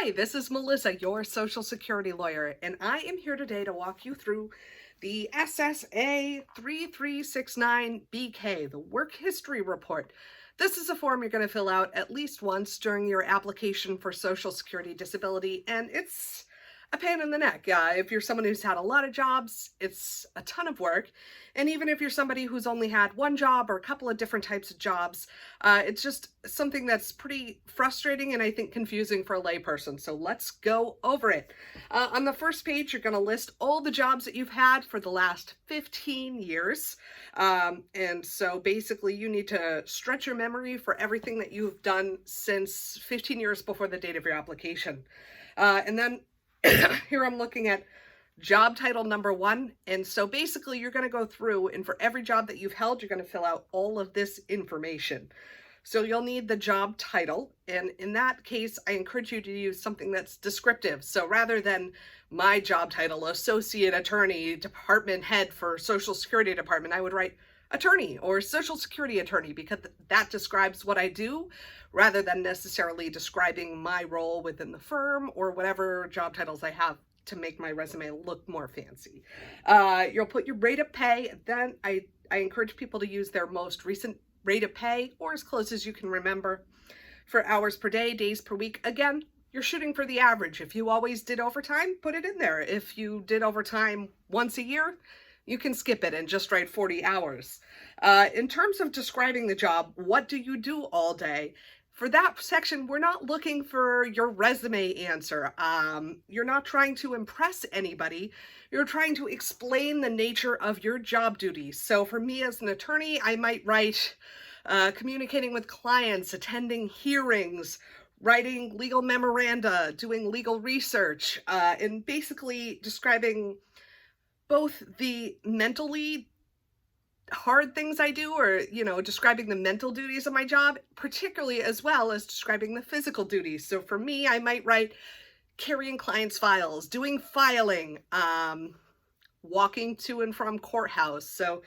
Hi, this is Melissa, your Social Security lawyer, and I am here today to walk you through the SSA-3369-BK, the Work History Report. This is a form you're going to fill out at least once during your application for Social Security disability, and it's a pain in the neck. If you're someone who's had a lot of jobs, it's a ton of work. And even if you're somebody who's only had one job or a couple of different types of jobs, it's just something that's pretty frustrating and I think confusing for a layperson. So let's go over it. On the first page, you're going to list all the jobs that you've had for the last 15 years. And so basically you need to stretch your memory for everything that you've done since 15 years before the date of your application. And then here I'm looking at job title number 1. And so basically you're going to go through and for every job that you've held, you're going to fill out all of this information. So you'll need the job title. And in that case, I encourage you to use something that's descriptive. So rather than my job title, associate attorney, department head for Social Security Department, I would write attorney or Social Security attorney because that describes what I do rather than necessarily describing my role within the firm or whatever job titles I have to make my resume look more fancy. You'll put your rate of pay. Then I encourage people to use their most recent rate of pay or as close as you can remember. For hours per day, days per week, again, you're shooting for the average. If you always did overtime, put it in there. If you did overtime once a year, you can skip it and just write 40 hours. In terms of describing the job, what do you do all day? For that section, we're not looking for your resume answer. You're not trying to impress anybody. You're trying to explain the nature of your job duties. So for me as an attorney, I might write communicating with clients, attending hearings, writing legal memoranda, doing legal research, and basically describing both the mentally hard things I do or, describing the mental duties of my job, particularly as well as describing the physical duties. So for me, I might write carrying clients' files, doing filing, walking to and from courthouse. So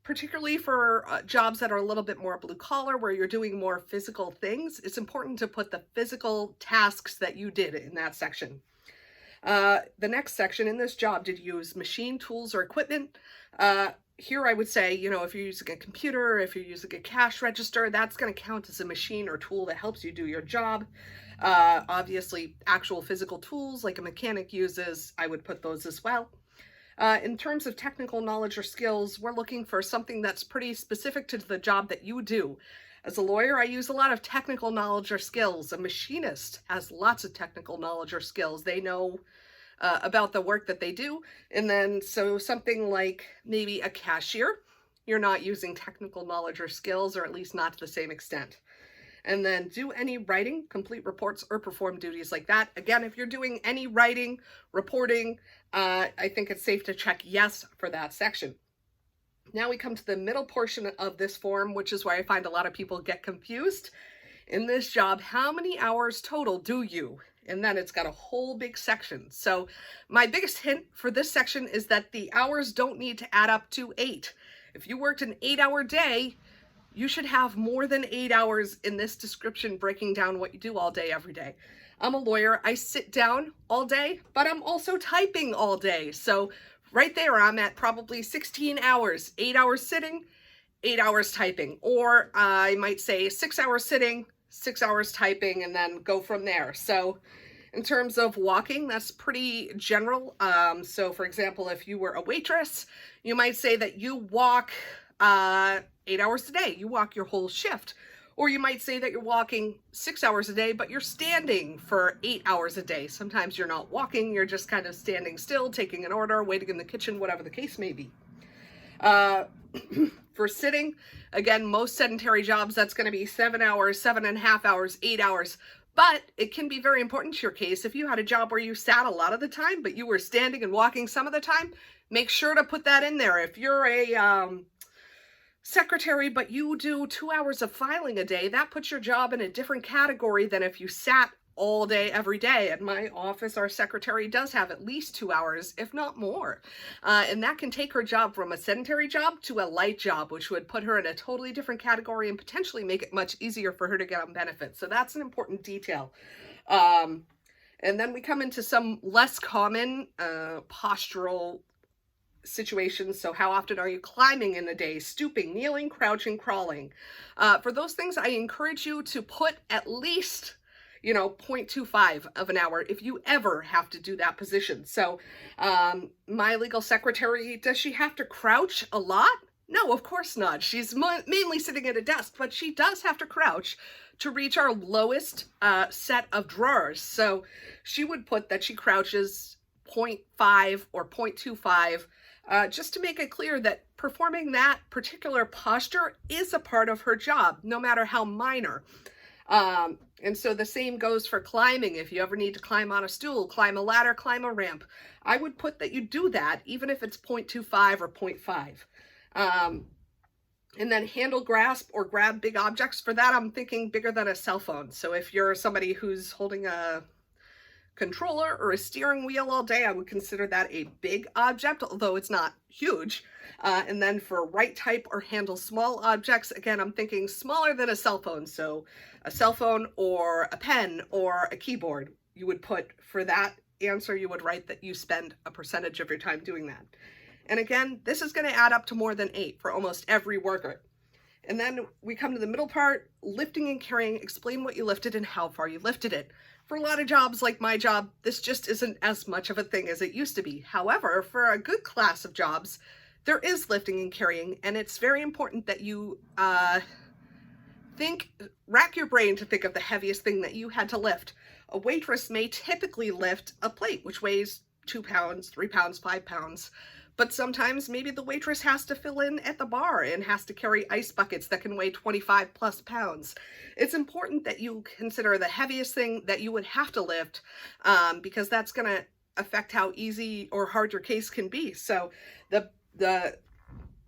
particularly for jobs that are a little bit more blue collar where you're doing more physical things, it's important to put the physical tasks that you did in that section. The next section in this job, did you use machine tools or equipment? Here I would say, if you're using a computer, if you're using a cash register, that's going to count as a machine or tool that helps you do your job. Obviously, actual physical tools like a mechanic uses, I would put those as well. In terms of technical knowledge or skills, we're looking for something that's pretty specific to the job that you do. As a lawyer, I use a lot of technical knowledge or skills. A machinist has lots of technical knowledge or skills. They know about the work that they do. And then, so something like maybe a cashier, you're not using technical knowledge or skills, or at least not to the same extent. And then do any writing, complete reports, or perform duties like that. Again, if you're doing any writing, reporting, I think it's safe to check yes for that section. Now we come to the middle portion of this form, which is where I find a lot of people get confused. In this job, how many hours total do you? And then it's got a whole big section. So my biggest hint for this section is that the hours don't need to add up to 8. If you worked an 8-hour day, you should have more than 8 hours in this description breaking down what you do all day, every day. I'm a lawyer. I sit down all day, but I'm also typing all day. So right there, I'm at probably 16 hours, 8 hours sitting, 8 hours typing. Or I might say 6 hours sitting, 6 hours typing, and then go from there. So in terms of walking, that's pretty general. So for example, if you were a waitress, you might say that you walk 8 hours a day. You walk your whole shift. Or you might say that you're walking 6 hours a day, but you're standing for 8 hours a day. Sometimes you're not walking, you're just kind of standing still, taking an order, waiting in the kitchen, whatever the case may be. For sitting, again, most sedentary jobs, that's going to be 7 hours, 7.5 hours, 8 hours. But it can be very important to your case. If you had a job where you sat a lot of the time, but you were standing and walking some of the time, make sure to put that in there. If you're a secretary, but you do 2 hours of filing a day, that puts your job in a different category than if you sat all day, every day. At my office, our secretary does have at least 2 hours, if not more. And that can take her job from a sedentary job to a light job, which would put her in a totally different category and potentially make it much easier for her to get on benefits. So that's an important detail. And then we come into some less common postural situations. So how often are you climbing in a day, stooping, kneeling, crouching, crawling? For those things, I encourage you to put at least 0.25 of an hour if you ever have to do that position. So my legal secretary, does she have to crouch a lot? No, of course not. She's mainly sitting at a desk, but she does have to crouch to reach our lowest set of drawers. So she would put that she crouches 0.5 or 0.25 just to make it clear that performing that particular posture is a part of her job, no matter how minor. And so the same goes for climbing. If you ever need to climb on a stool, climb a ladder, climb a ramp, I would put that you do that, even if it's 0.25 or 0.5. And then handle, grasp, or grab big objects. For that, I'm thinking bigger than a cell phone. So if you're somebody who's holding a controller or a steering wheel all day, I would consider that a big object, although it's not huge. And then for write, type, or handle small objects, again, I'm thinking smaller than a cell phone. So a cell phone or a pen or a keyboard, you would put for that answer, you would write that you spend a percentage of your time doing that. And again, this is going to add up to more than 8 for almost every worker. And then we come to the middle part, lifting and carrying. Explain what you lifted and how far you lifted it. For a lot of jobs like my job, this just isn't as much of a thing as it used to be. However, for a good class of jobs, there is lifting and carrying, and it's very important that you rack your brain to think of the heaviest thing that you had to lift. A waitress may typically lift a plate, which weighs 2 pounds, 3 pounds, 5 pounds. But sometimes maybe the waitress has to fill in at the bar and has to carry ice buckets that can weigh 25 plus pounds. It's important that you consider the heaviest thing that you would have to lift because that's going to affect how easy or hard your case can be. So the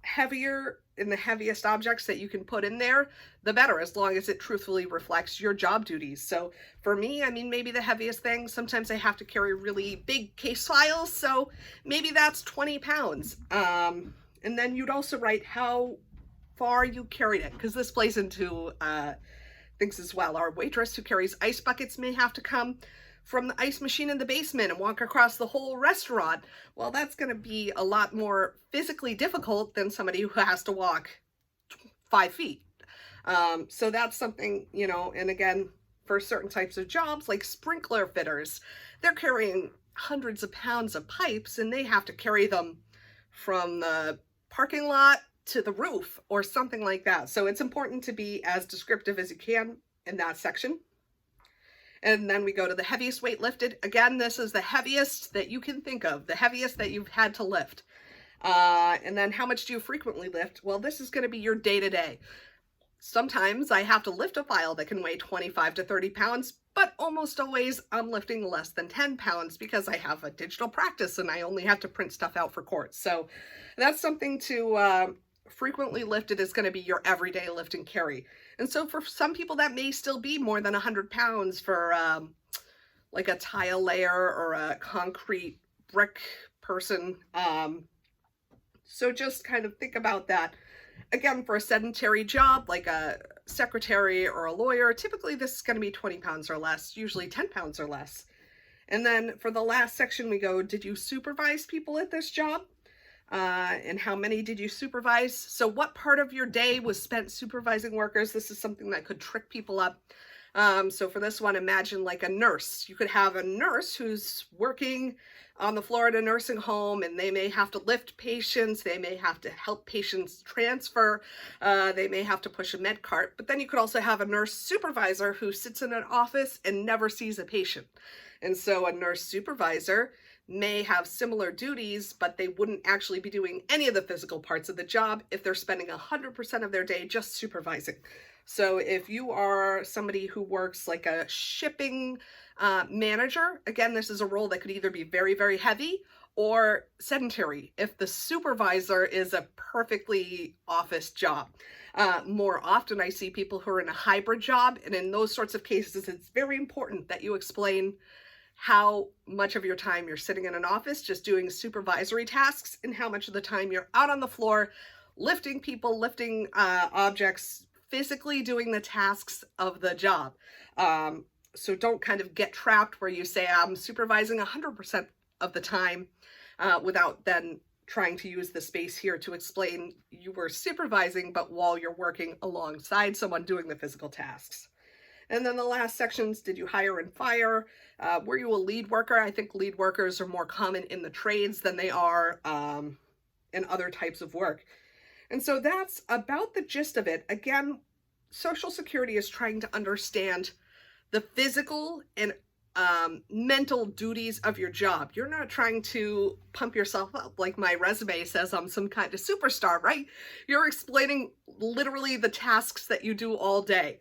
heavier and the heaviest objects that you can put in there, the better, as long as it truthfully reflects your job duties. So for me, I mean, maybe the heaviest thing, sometimes I have to carry really big case files, so maybe that's 20 pounds. And then you'd also write how far you carried it, because this plays into things as well. Our waitress who carries ice buckets may have to come from the ice machine in the basement and walk across the whole restaurant. Well, that's going to be a lot more physically difficult than somebody who has to walk 5 feet. So that's something, and again, for certain types of jobs like sprinkler fitters, they're carrying hundreds of pounds of pipes and they have to carry them from the parking lot to the roof or something like that. So it's important to be as descriptive as you can in that section. And then we go to the heaviest weight lifted. Again, this is the heaviest that you can think of, the heaviest that you've had to lift. And then how much do you frequently lift? Well, this is going to be your day-to-day. Sometimes I have to lift a file that can weigh 25 to 30 pounds, but almost always I'm lifting less than 10 pounds because I have a digital practice and I only have to print stuff out for court. So that's something to frequently lifted is going to be your everyday lift and carry. And so for some people that may still be more than 100 pounds for like a tile layer or a concrete brick person. So just kind of think about that. Again, for a sedentary job like a secretary or a lawyer, typically this is going to be 20 pounds or less, usually 10 pounds or less. And then for the last section we go, did you supervise people at this job? And how many did you supervise? So what part of your day was spent supervising workers? This is something that could trick people up. So for this one, imagine like a nurse. You could have a nurse who's working on the floor at a nursing home and they may have to lift patients. They may have to help patients transfer. They may have to push a med cart. But then you could also have a nurse supervisor who sits in an office and never sees a patient. And so a nurse supervisor may have similar duties, but they wouldn't actually be doing any of the physical parts of the job if they're spending 100% of their day just supervising. So if you are somebody who works like a shipping manager, again, this is a role that could either be very, very heavy or sedentary if the supervisor is a perfectly office job. More often I see people who are in a hybrid job, and in those sorts of cases, it's very important that you explain how much of your time you're sitting in an office just doing supervisory tasks and how much of the time you're out on the floor lifting people, lifting objects, physically doing the tasks of the job. So don't kind of get trapped where you say, I'm supervising 100% of the time without then trying to use the space here to explain you were supervising, but while you're working alongside someone doing the physical tasks. And then the last sections, did you hire and fire? Were you a lead worker? I think lead workers are more common in the trades than they are in other types of work. And so that's about the gist of it. Again, Social Security is trying to understand the physical and mental duties of your job. You're not trying to pump yourself up like my resume says I'm some kind of superstar, right? You're explaining literally the tasks that you do all day.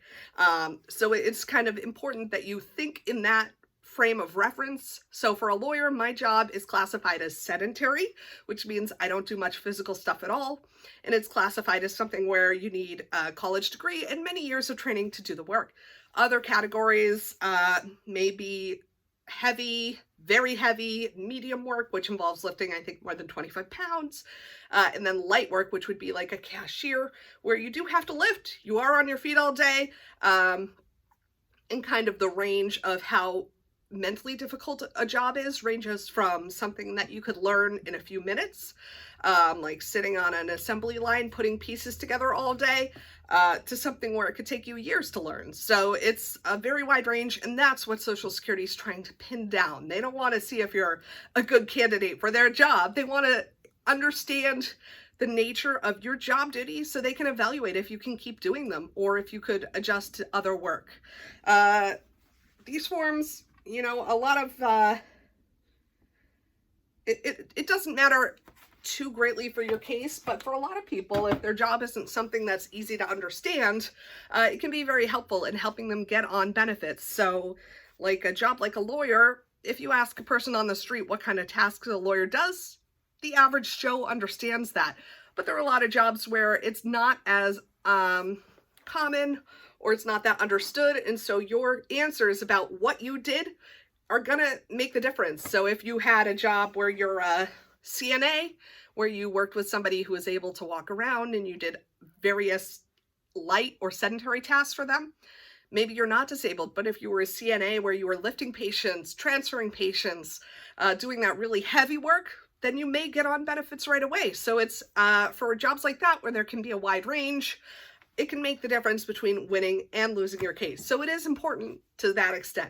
So it's kind of important that you think in that frame of reference. So for a lawyer, my job is classified as sedentary, which means I don't do much physical stuff at all. And it's classified as something where you need a college degree and many years of training to do the work. Other categories may be heavy, very heavy, medium work, which involves lifting, I think, more than 25 pounds. And then light work, which would be like a cashier, where you do have to lift. You are on your feet all day. And kind of the range of how mentally difficult a job is ranges from something that you could learn in a few minutes, like sitting on an assembly line, putting pieces together all day, to something where it could take you years to learn. So it's a very wide range, and that's what Social Security is trying to pin down. They don't want to see if you're a good candidate for their job. They want to understand the nature of your job duties so they can evaluate if you can keep doing them or if you could adjust to other work. These forms, you know, a lot of, it doesn't matter too greatly for your case, but for a lot of people, if their job isn't something that's easy to understand, it can be very helpful in helping them get on benefits. So like a job like a lawyer, if you ask a person on the street what kind of tasks a lawyer does, the average Joe understands that. But there are a lot of jobs where it's not as common or it's not that understood. And so your answers about what you did are gonna make the difference. So if you had a job where you're a CNA, where you worked with somebody who was able to walk around and you did various light or sedentary tasks for them, maybe you're not disabled. But if you were a CNA where you were lifting patients, transferring patients, doing that really heavy work, then you may get on benefits right away. So it's for jobs like that where there can be a wide range, it can make the difference between winning and losing your case. So it is important to that extent.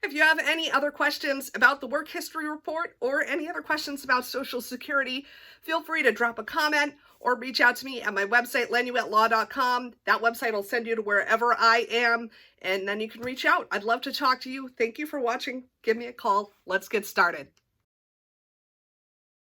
If you have any other questions about the work history report or any other questions about Social Security, feel free to drop a comment or reach out to me at my website, lanouettelaw.com. That website will send you to wherever I am, and then you can reach out. I'd love to talk to you. Thank you for watching. Give me a call. Let's get started.